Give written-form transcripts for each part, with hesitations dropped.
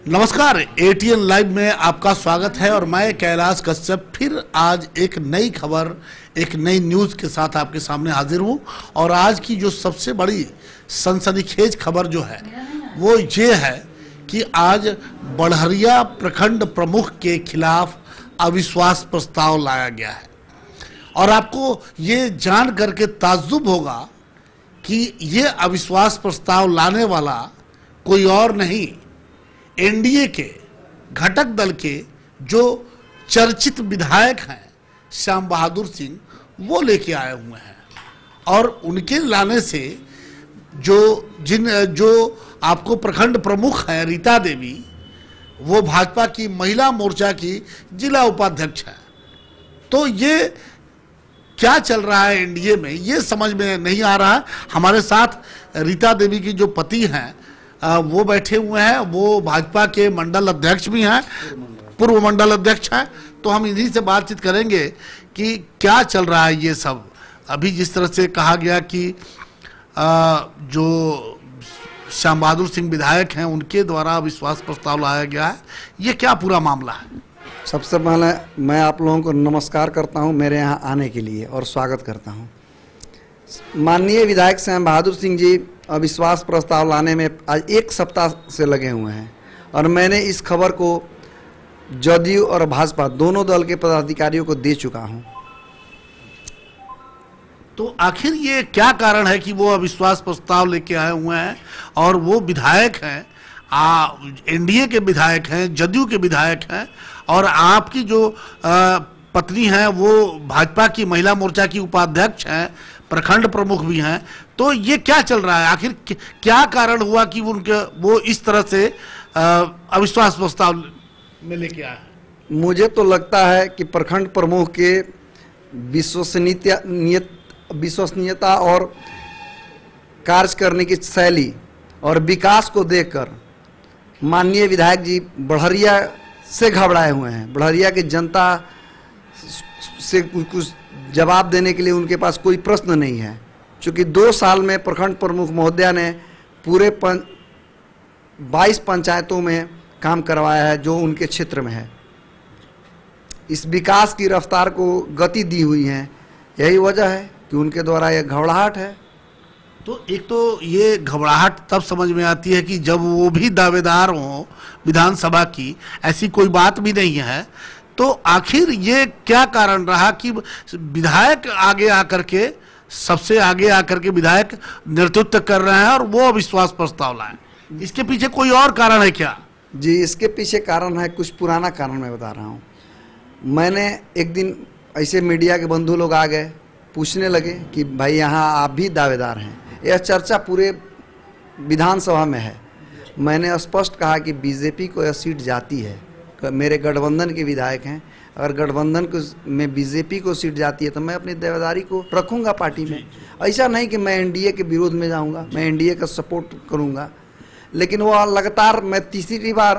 नमस्कार, ATN live में आपका स्वागत है और मैं कैलाश कश्यप फिर आज एक नई खबर, एक नई न्यूज़ के साथ आपके सामने हाजिर हूं। और आज की जो सबसे बड़ी सनसनीखेज खबर जो है वो ये है कि आज बड़हरिया प्रखंड प्रमुख के खिलाफ अविश्वास प्रस्ताव लाया गया है। और आपको ये जान करके ताज्जुब होगा कि ये अविश्वास प्रस्ताव लाने वाला कोई और नहीं, एनडीए के घटक दल के जो चर्चित विधायक हैं श्याम बहादुर सिंह, वो लेके आए हुए हैं। और उनके लाने से जो आपको प्रखंड प्रमुख हैं रीता देवी, वो भाजपा की महिला मोर्चा की जिला उपाध्यक्ष है। तो ये क्या चल रहा है एनडीए में ये समझ में नहीं आ रहा है। हमारे साथ रीता देवी की जो पति हैं वो बैठे हुए हैं, वो भाजपा के मंडल अध्यक्ष भी हैं, पूर्व मंडल अध्यक्ष हैं। तो हम इन्हीं से बातचीत करेंगे कि क्या चल रहा है ये सब। अभी जिस तरह से कहा गया कि जो श्याम बहादुर सिंह विधायक हैं उनके द्वारा अविश्वास प्रस्ताव लाया गया है, ये क्या पूरा मामला है? सबसे पहले मैं आप लोगों को नमस्कार करता हूं मेरे यहां आने के लिए और स्वागत करता हूं। माननीय विधायक श्याम बहादुर सिंह जी अविश्वास प्रस्ताव लाने में आज एक सप्ताह से लगे हुए हैं और मैंने इस खबर को जदयू और भाजपा दोनों दल के पदाधिकारियों को दे चुका हूं। तो आखिर ये क्या कारण है कि वो अविश्वास प्रस्ताव लेके आए हुए हैं? और वो विधायक हैं, एनडीए के विधायक हैं, जदयू के विधायक हैं, और आपकी जो पत्नी है वो भाजपा की महिला मोर्चा की उपाध्यक्ष हैं, प्रखंड प्रमुख भी हैं। तो ये क्या चल रहा है? आखिर क्या कारण हुआ कि वो इस तरह से अविश्वास प्रस्ताव में लेके आए? मुझे तो लगता है कि प्रखंड प्रमुख के विश्वसनीयता और कार्य करने की शैली और विकास को देखकर माननीय विधायक जी बड़हरिया से घबराए हुए हैं। बड़हरिया की जनता से कुछ जवाब देने के लिए उनके पास कोई प्रश्न नहीं है, क्योंकि 2 साल में प्रखंड प्रमुख महोदया ने पूरे 22 पंचायतों में काम करवाया है जो उनके क्षेत्र में है। इस विकास की रफ्तार को गति दी हुई है, यही वजह है कि उनके द्वारा यह घबराहट है। तो एक तो ये घबराहट तब समझ में आती है कि जब वो भी दावेदार हों विधानसभा की, ऐसी कोई बात भी नहीं है। तो आखिर ये क्या कारण रहा कि विधायक आगे आकर के, सबसे आगे आकर के विधायक नेतृत्व कर रहे हैं और वो अविश्वास प्रस्ताव लाए? इसके पीछे कोई और कारण है क्या? जी, इसके पीछे कारण है, कुछ पुराना कारण मैं बता रहा हूँ। मैंने एक दिन ऐसे मीडिया के बंधु लोग आ गए, पूछने लगे कि भाई यहाँ आप भी दावेदार हैं। यह चर्चा पूरे विधानसभा में है। मैंने स्पष्ट कहा कि बीजेपी को यह सीट जाती है, मेरे गठबंधन के विधायक हैं, अगर गठबंधन को में बीजेपी को सीट जाती है तो मैं अपनी दावेदारी को रखूंगा पार्टी में। ऐसा नहीं कि मैं एनडीए के विरोध में जाऊंगा, मैं एनडीए का सपोर्ट करूंगा। लेकिन वो लगातार, मैं तीसरी बार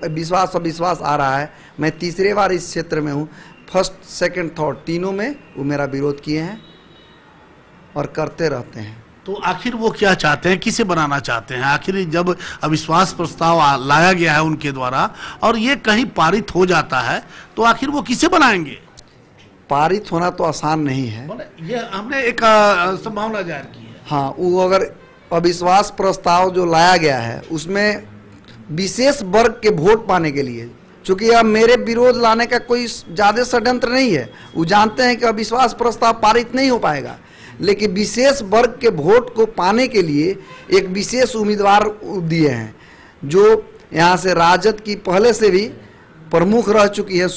अविश्वास आ रहा है, मैं तीसरी बार इस क्षेत्र में हूँ। फर्स्ट, सेकंड, थर्ड तीनों में वो मेरा विरोध किए हैं और करते रहते हैं। तो आखिर वो क्या चाहते हैं, किसे बनाना चाहते हैं? आखिर जब अविश्वास प्रस्ताव लाया गया है उनके द्वारा और ये कहीं पारित हो जाता है तो आखिर वो किसे बनाएंगे? पारित होना तो आसान नहीं है। ये हमने एक संभावना जाहिर की है। हाँ, वो अगर अविश्वास प्रस्ताव जो लाया गया है उसमें विशेष वर्ग के वोट पाने के लिए, चूंकि अब मेरे विरोध लाने का कोई ज़्यादा षड्यंत्र नहीं है, वो जानते हैं कि अविश्वास प्रस्ताव पारित नहीं हो पाएगा, लेकिन विशेष वर्ग के वोट को पाने के लिए एक विशेष उम्मीदवार दिए हैं जो यहाँ से राजद की पहले से भी प्रमुख रह चुकी है,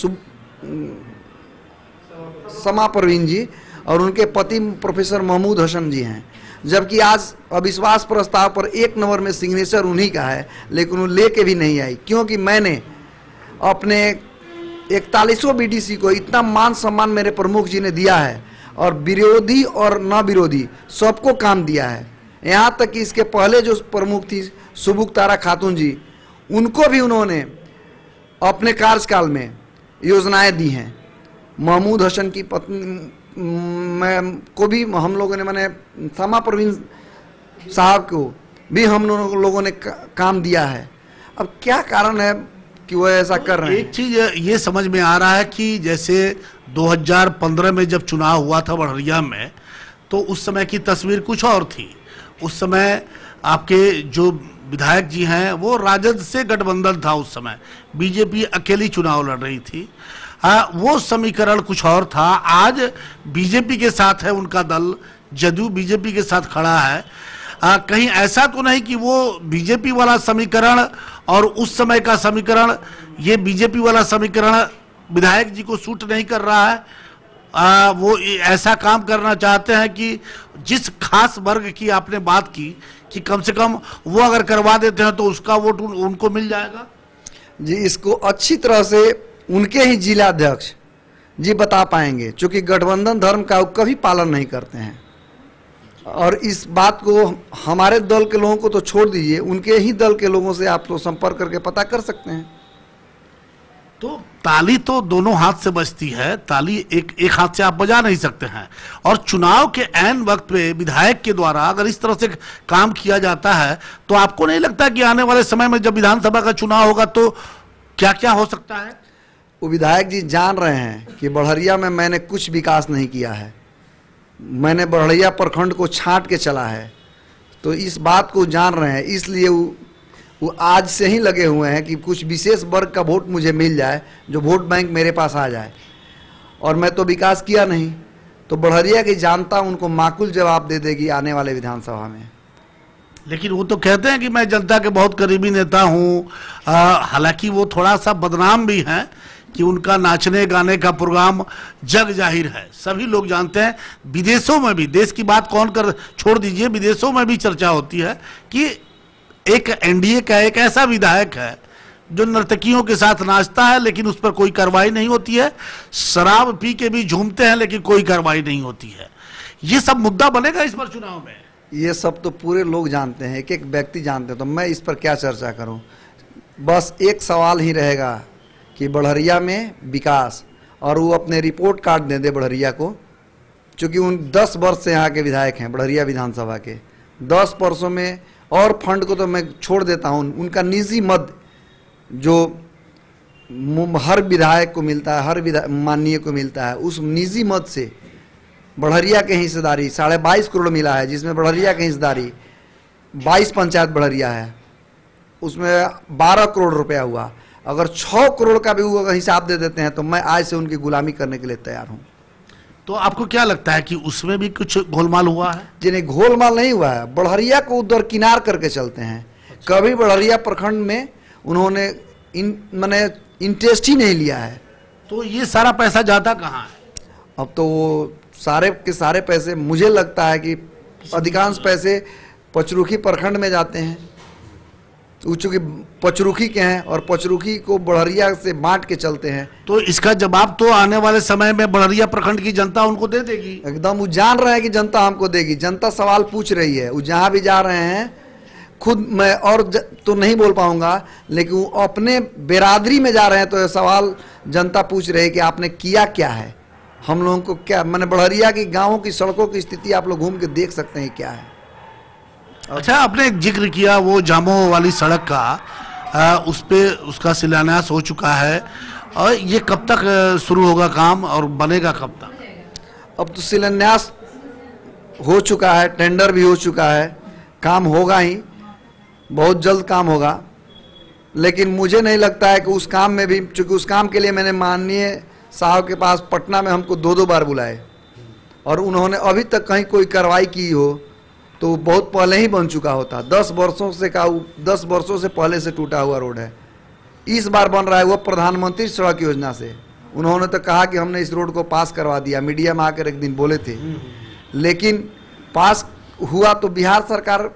समा परवीन जी, और उनके पति प्रोफेसर महमूद हसन जी हैं। जबकि आज अविश्वास प्रस्ताव पर 1 नंबर में सिग्नेचर उन्हीं का है, लेकिन वो लेके भी नहीं आई, क्योंकि मैंने अपने 41 बीडीसी को इतना मान सम्मान मेरे प्रमुख जी ने दिया है और विरोधी और न विरोधी सबको काम दिया है। यहाँ तक कि इसके पहले जो प्रमुख थी सुबुकतारा खातून जी, उनको भी उन्होंने अपने कार्यकाल में योजनाएं दी हैं। महमूद हसन की पत्नी को भी हम लोगों ने, मैंने समा परवीन साहब को भी हम लोगों ने काम दिया है। अब क्या कारण है कि वो ऐसा कर रहे हैं? एक चीज ये समझ में आ रहा है कि जैसे 2015 में जब चुनाव हुआ था बड़हरिया में, तो उस समय की तस्वीर कुछ और थी। उस समय आपके जो विधायक जी हैं वो राजद से गठबंधन था, उस समय बीजेपी अकेली चुनाव लड़ रही थी। हाँ, वो समीकरण कुछ और था। आज बीजेपी के साथ है उनका दल, जदयू बीजेपी के साथ खड़ा है। कहीं ऐसा तो नहीं कि वो बीजेपी वाला समीकरण और उस समय का समीकरण, ये बीजेपी वाला समीकरण विधायक जी को सूट नहीं कर रहा है। वो ऐसा काम करना चाहते हैं कि जिस खास वर्ग की आपने बात की कि कम से कम वो अगर करवा देते हैं तो उसका वोट उनको मिल जाएगा। जी, इसको अच्छी तरह से उनके ही जिलाध्यक्ष जी बता पाएंगे, क्योंकि गठबंधन धर्म का वो कभी पालन नहीं करते हैं। और इस बात को हमारे दल के लोगों को तो छोड़ दीजिए, उनके ही दल के लोगों से आप तो संपर्क करके पता कर सकते हैं। तो ताली तो दोनों हाथ से बजती है, ताली एक हाथ से आप बजा नहीं सकते हैं। और चुनाव के ऐन वक्त पे विधायक के द्वारा अगर इस तरह से काम किया जाता है तो आपको नहीं लगता कि आने वाले समय में जब विधानसभा का चुनाव होगा तो क्या क्या हो सकता है? वो विधायक जी जान रहे हैं कि बड़हरिया में मैंने कुछ विकास नहीं किया है, मैंने बड़हरिया प्रखंड को छांट के चला है, तो इस बात को जान रहे हैं। इसलिए वो आज से ही लगे हुए हैं कि कुछ विशेष वर्ग का वोट मुझे मिल जाए, जो वोट बैंक मेरे पास आ जाए। और मैं तो विकास किया नहीं, तो बड़हरिया की जनता उनको माकूल जवाब दे देगी आने वाले विधानसभा में। लेकिन वो तो कहते हैं कि मैं जनता के बहुत करीबी नेता हूँ। हालांकि वो थोड़ा सा बदनाम भी हैं कि उनका नाचने गाने का प्रोग्राम जग जाहिर है, सभी लोग जानते हैं। विदेशों में भी, देश की बात कौन कर छोड़ दीजिए, विदेशों में भी चर्चा होती है कि एक एनडीए का एक ऐसा विधायक है जो नर्तकियों के साथ नाचता है लेकिन उस पर कोई कार्रवाई नहीं होती है, शराब पी के भी झूमते हैं लेकिन कोई कार्रवाई नहीं होती है। ये सब मुद्दा बनेगा इस बार चुनाव में? ये सब तो पूरे लोग जानते हैं, एक एक व्यक्ति जानते हैं, तो मैं इस पर क्या चर्चा करूं। बस एक सवाल ही रहेगा कि बड़हरिया में विकास, और वो अपने रिपोर्ट कार्ड दे दे बड़हरिया को, क्योंकि उन 10 वर्ष से यहाँ के विधायक हैं बड़हरिया विधानसभा के। 10 वर्षों में, और फंड को तो मैं छोड़ देता हूँ, उनका निजी मद जो हर विधायक को मिलता है, हर माननीय को मिलता है, उस निजी मद से बड़हरिया के हिस्सेदारी 22.5 करोड़ मिला है, जिसमें बड़हरिया की हिस्सेदारी 22 पंचायत बड़हरिया है, उसमें 12 करोड़ रुपया हुआ। अगर 6 करोड़ का भी वो हिसाब दे देते हैं तो मैं आज से उनकी गुलामी करने के लिए तैयार हूँ। तो आपको क्या लगता है कि उसमें भी कुछ गोलमाल हुआ है? जिन्हें गोलमाल नहीं हुआ है, बड़हरिया को उधर किनार करके चलते हैं। कभी बड़हरिया प्रखंड में उन्होंने मैंने इंटरेस्ट ही नहीं लिया है। तो ये सारा पैसा जाता कहाँ है? अब तो वो सारे के सारे पैसे, मुझे लगता है कि अधिकांश पैसे पचरुखी प्रखंड में जाते हैं। चूँकि पचरुखी के हैं और पचरुखी को बड़हरिया से बांट के चलते हैं, तो इसका जवाब तो आने वाले समय में बड़हरिया प्रखंड की जनता उनको दे देगी। एकदम वो जान रहे हैं कि जनता हमको देगी। जनता सवाल पूछ रही है, वो जहाँ भी जा रहे हैं, खुद मैं और तो नहीं बोल पाऊंगा, लेकिन वो अपने बिरादरी में जा रहे हैं तो ये सवाल जनता पूछ रही है कि आपने किया क्या है, हम लोगों को क्या, मैंने बड़हरिया की गाँवों की सड़कों की स्थिति आप लोग घूम के देख सकते हैं क्या है। अच्छा, आपने एक जिक्र किया वो जामो वाली सड़क का, उस पे उसका शिलान्यास हो चुका है, और ये कब तक शुरू होगा काम और बनेगा कब तक? अब तो शिलान्यास हो चुका है, टेंडर भी हो चुका है, काम होगा ही, बहुत जल्द काम होगा। लेकिन मुझे नहीं लगता है कि उस काम में भी, चूँकि उस काम के लिए मैंने माननीय साहब के पास पटना में हमको 2-2 बार बुलाए और उन्होंने अभी तक कहीं कोई कार्रवाई की हो तो बहुत पहले ही बन चुका होता। 10 वर्षों से पहले से टूटा हुआ रोड है, इस बार बन रहा है वो प्रधानमंत्री सड़क योजना से। उन्होंने तो कहा कि हमने इस रोड को पास करवा दिया, मीडिया में आकर एक दिन बोले थे, लेकिन पास हुआ तो बिहार सरकार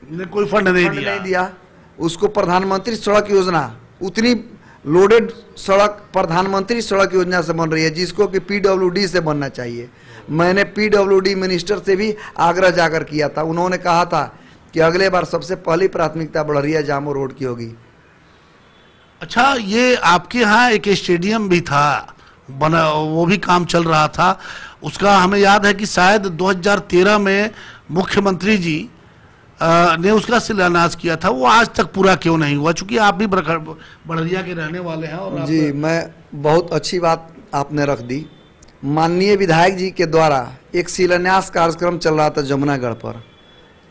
ने कोई फंड नहीं दिया। उसको प्रधानमंत्री सड़क योजना, उतनी लोडेड सड़क प्रधानमंत्री सड़क योजना से बन रही है जिसको कि पीडब्ल्यूडी से बनना चाहिए। मैंने पीडब्ल्यूडी मिनिस्टर से भी आग्रह जाकर किया था, उन्होंने कहा था कि अगले बार सबसे पहली प्राथमिकता बड़हरिया जामो रोड की होगी। अच्छा, ये आपके यहाँ एक स्टेडियम भी था बना, वो भी काम चल रहा था, उसका हमें याद है कि शायद 2013 में मुख्यमंत्री जी ने उसका शिलान्यास किया था, वो आज तक पूरा क्यों नहीं हुआ? चूंकि आप भी बड़हरिया के रहने वाले हैं और जी, मैं बहुत अच्छी बात आपने रख दी। माननीय विधायक जी के द्वारा एक शिलान्यास कार्यक्रम चल रहा था जमुनागढ़ पर,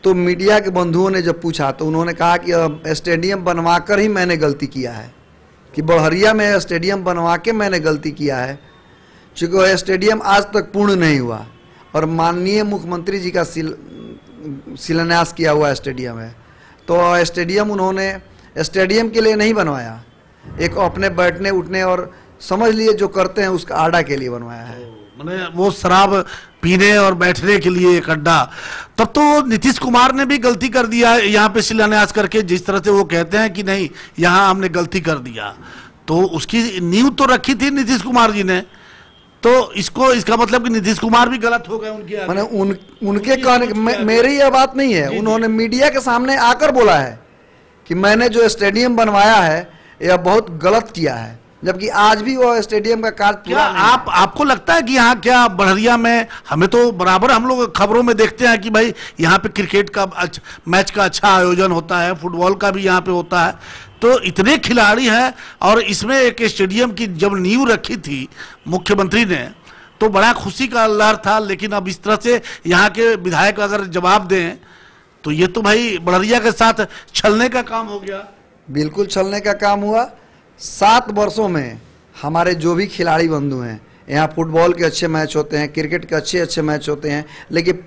तो मीडिया के बंधुओं ने जब पूछा तो उन्होंने कहा कि स्टेडियम बनवाकर ही मैंने गलती किया है, कि बड़हरिया में स्टेडियम बनवा के मैंने गलती किया है, चूँकि वह स्टेडियम आज तक पूर्ण नहीं हुआ और माननीय मुख्यमंत्री जी का शिलान्यास किया हुआ स्टेडियम है। तो स्टेडियम उन्होंने स्टेडियम के लिए नहीं बनवाया, एक अपने बैठने उठने और समझ लिए जो करते हैं उसका आड़ा के लिए बनवाया है। मैंने वो शराब पीने और बैठने के लिए एक अड्डा। तब तो नीतीश कुमार ने भी गलती कर दिया यहाँ पे शिलान्यास करके, जिस तरह से वो कहते हैं कि नहीं यहाँ हमने गलती कर दिया, तो उसकी नींव तो रखी थी नीतीश कुमार जी ने। तो इसका मतलब कि नीतीश कुमार भी गलत हो गए उनके आगे। मैंने उनके कहने मेरी यह बात नहीं है, उन्होंने मीडिया के सामने आकर बोला है कि मैंने जो स्टेडियम बनवाया है यह बहुत गलत किया है, जबकि आज भी वो स्टेडियम का कार्य पूरा नहीं। आपको लगता है कि यहाँ क्या बड़हरिया में, हमें तो बराबर हम लोग खबरों में देखते हैं कि भाई यहाँ पे क्रिकेट का मैच का अच्छा आयोजन होता है, फुटबॉल का भी यहाँ पे होता है, तो इतने खिलाड़ी हैं और इसमें एक स्टेडियम की जब नींव रखी थी मुख्यमंत्री ने तो बड़ा खुशी का लहर था। लेकिन अब इस तरह से यहाँ के विधायक अगर जवाब दें तो ये तो भाई बड़हरिया के साथ छलने का काम हो गया। बिल्कुल छलने का काम हुआ। 7 वर्षों में हमारे जो भी खिलाड़ी बंधु हैं, यहाँ फुटबॉल के अच्छे मैच होते हैं, क्रिकेट के अच्छे मैच होते हैं, लेकिन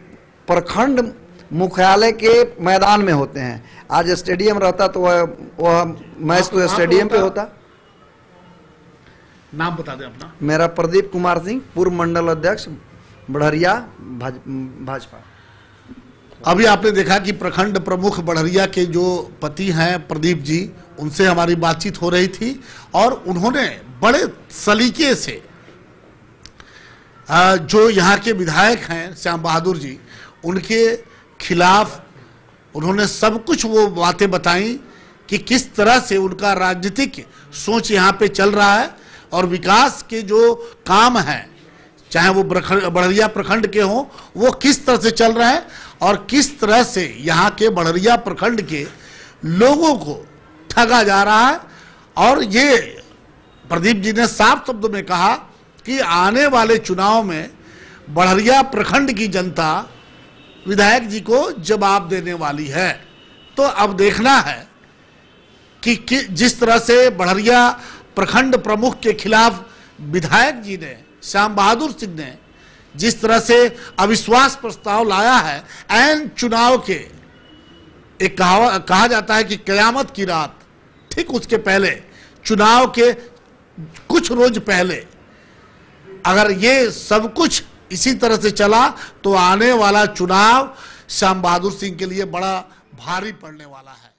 प्रखंड मुख्यालय के मैदान में होते हैं। आज स्टेडियम रहता तो वह मैच तो स्टेडियम पे होता। नाम बता दें अपना। मेरा प्रदीप कुमार सिंह, पूर्व मंडल अध्यक्ष बड़हरिया भाजपा। अभी आपने देखा कि प्रखंड प्रमुख बड़हरिया के जो पति हैं प्रदीप जी, उनसे हमारी बातचीत हो रही थी और उन्होंने बड़े सलीके से जो यहाँ के विधायक हैं श्याम बहादुर जी, उनके खिलाफ उन्होंने सब कुछ वो बातें बताई कि किस तरह से उनका राजनीतिक सोच यहाँ पे चल रहा है और विकास के जो काम हैं, चाहे वो बड़हरिया प्रखंड के हों, वो किस तरह से चल रहा है और किस तरह से यहाँ के बड़हरिया प्रखंड के लोगों को ठगा जा रहा है। और ये प्रदीप जी ने साफ शब्दों में कहा कि आने वाले चुनाव में बड़हरिया प्रखंड की जनता विधायक जी को जवाब देने वाली है। तो अब देखना है कि जिस तरह से बड़हरिया प्रखंड प्रमुख के खिलाफ विधायक जी ने, श्याम बहादुर सिंह ने जिस तरह से अविश्वास प्रस्ताव लाया है ऐन चुनाव के, एक कहा जाता है कि कयामत की रात, ठीक उसके पहले, चुनाव के कुछ रोज पहले, अगर ये सब कुछ इसी तरह से चला तो आने वाला चुनाव श्याम बहादुर सिंह के लिए बड़ा भारी पड़ने वाला है।